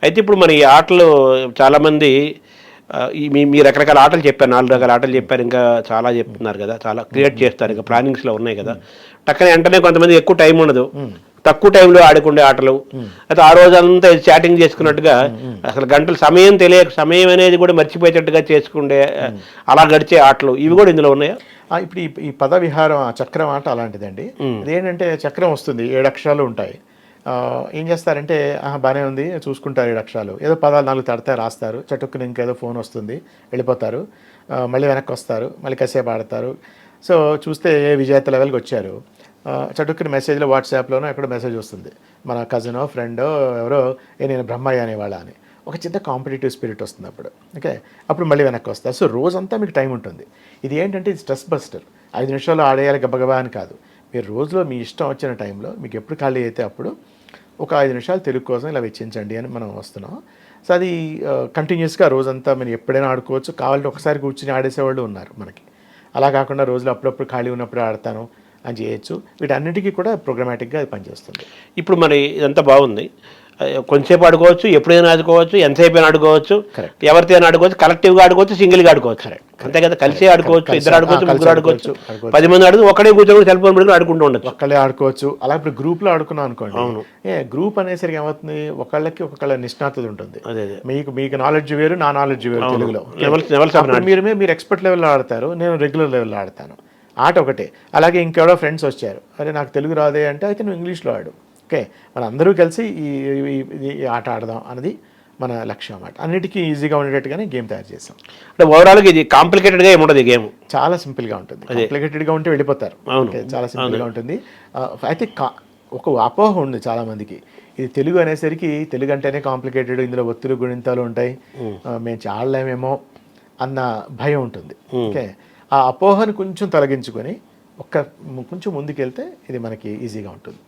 అయితే ఇప్పుడు మరి ఈ ఆటలు చాలామంది మీ రకరకాల ఆటలు చెప్పారు, 4 రకాల ఆటలు చెప్పారు, ఇంకా చాలా చెప్తున్నారు కదా, చాలా క్రియేట్ చేస్తారు, ఇంకా ప్లానింగ్స్లో ఉన్నాయి కదా. టక్కన వెంటనే కొంతమంది ఎక్కువ టైం ఉండదు, తక్కువ టైంలో ఆడుకునే ఆటలు, అయితే ఆ రోజంతా చాటింగ్ చేసుకున్నట్టుగా అసలు గంటల సమయం తెలియక సమయం అనేది కూడా మర్చిపోయేటట్టుగా చేసుకుంటే అలా గడిచే ఆటలు ఇవి కూడా ఇందులో ఉన్నాయా? ఇప్పుడు ఈ పద విహారం చక్రం ఆట అలాంటిదండి. ఇదేంటంటే చక్రం వస్తుంది, 7 అక్షరాలు ఉంటాయి. ఏం చేస్తారంటే బాగానే ఉంది చూసుకుంటారు, 7 అక్షరాలు ఏదో పదాలు 4 తడతా రాస్తారు, చటుక్కుని ఇంకేదో ఫోన్ వస్తుంది, వెళ్ళిపోతారు, మళ్ళీ వెనక్కి వస్తారు, మళ్ళీ కాసేపు ఆడతారు. సో చూస్తే విజేత లెవెల్కి వచ్చారు, చటుక్కుని మెసేజ్లో వాట్సాప్లోనో ఎక్కడో మెసేజ్ వస్తుంది, మన కజినో ఫ్రెండో ఎవరో నేను బ్రహ్మయ్య అనేవాళ్ళ అని ఒక చిన్న కాంపిటేటివ్ స్పిరిట్ వస్తుంది అప్పుడు. ఓకే, అప్పుడు మళ్ళీ వెనక్కి వస్తారు. సో రోజంతా మీకు టైం ఉంటుంది. ఇది ఏంటంటే ఇది స్ట్రెస్ బస్టర్. 5 నిమిషాలు ఆడేయాలి గబగబా అని కాదు, మీరు రోజులో మీ ఇష్టం వచ్చిన టైంలో మీకు ఎప్పుడు ఖాళీ అయితే అప్పుడు ఒక 5 నిమిషాలు తెలుగు కోసం ఇలా వెచ్చించండి అని మనం వస్తున్నాం. సో అది కంటిన్యూస్గా రోజంతా మీరు ఎప్పుడైనా ఆడుకోవచ్చు, కావాలంటే ఒకసారి కూర్చుని ఆడేసేవాళ్ళు ఉన్నారు మనకి. అలా కాకుండా రోజులు అప్పుడప్పుడు ఖాళీ ఉన్నప్పుడు ఆడతాను అని చేయొచ్చు. వీటన్నిటికీ కూడా ప్రోగ్రామాటిక్గా అది పనిచేస్తుంది. ఇప్పుడు మరి ఇదంతా బాగుంది, కొంచెంసేపు ఆడుకోవచ్చు, ఎప్పుడైనా ఆడుకోవచ్చు, ఎంతసేపు అయినా ఆడుకోవచ్చు, ఎవరితో అయినా ఆడుకోవచ్చు, కలెక్టివ్గా ఆడుకోవచ్చు, సింగిల్గా ఆడుకోవచ్చు, అంతే కదా, కలిసి ఆడుకోవచ్చు, ఇద్దరు ఆడుకోవచ్చు, ముగ్గురు ఆడుకోవచ్చు, 10 మంది ఆడుతూ ఒకడే కూర్చొని సెల్ ఫోన్ పెట్టుకుని ఆడుకుంటూ ఉండొచ్చు, ఒక్కళ్ళే ఆడుకోవచ్చు. అలా ఇప్పుడు గ్రూప్లో ఆడుకున్నాం అనుకోండి, గ్రూప్ అనేసరికి ఏమవుతుంది, ఒకళ్ళకి ఒకళ్ళ నిష్ణాతత ఉంటుంది. మీకు నాలెడ్జ్ వేరు, నా నాలెడ్జ్ వేరు, తెలుగులో మీరు ఎక్స్పర్ట్ లెవెల్లో ఆడతారు, నేను రెగ్యులర్ లెవెల్లో ఆడతాను, ఆట ఒకటే. అలాగే ఇంకెవడో ఫ్రెండ్స్ వచ్చారు, అరే నాకు తెలుగు రాదే అంటే అయితే నువ్వు ఇంగ్లీష్లో ఆడు. ఓకే, మన అందరూ కలిసి ఈ ఆట ఆడదాం అన్నది మన లక్ష్యం అన్నమాట. అన్నిటికీ ఈజీగా ఉండేటట్టుగానే గేమ్ తయారు చేసాం. అంటే ఓవరాల్గా ఇది కాంప్లికేటెడ్గా ఏముండదు, గేమ్ చాలా సింపుల్గా ఉంటుంది. కాంప్లికేటెడ్గా ఉంటే వెళ్ళిపోతారు, చాలా సింపుల్గా ఉంటుంది. అయితే ఒక అపోహ ఉంది చాలామందికి, ఇది తెలుగు అనేసరికి తెలుగు అంటేనే కాంప్లికేటెడ్, ఇందులో ఒత్తులు గుణింతాలు ఉంటాయి, మేము చాడలేమేమో అన్న భయం ఉంటుంది. ఓకే, ఆ అపోహను కొంచెం తొలగించుకొని కొంచెం ముందుకెళ్తే ఇది మనకి ఈజీగా ఉంటుంది.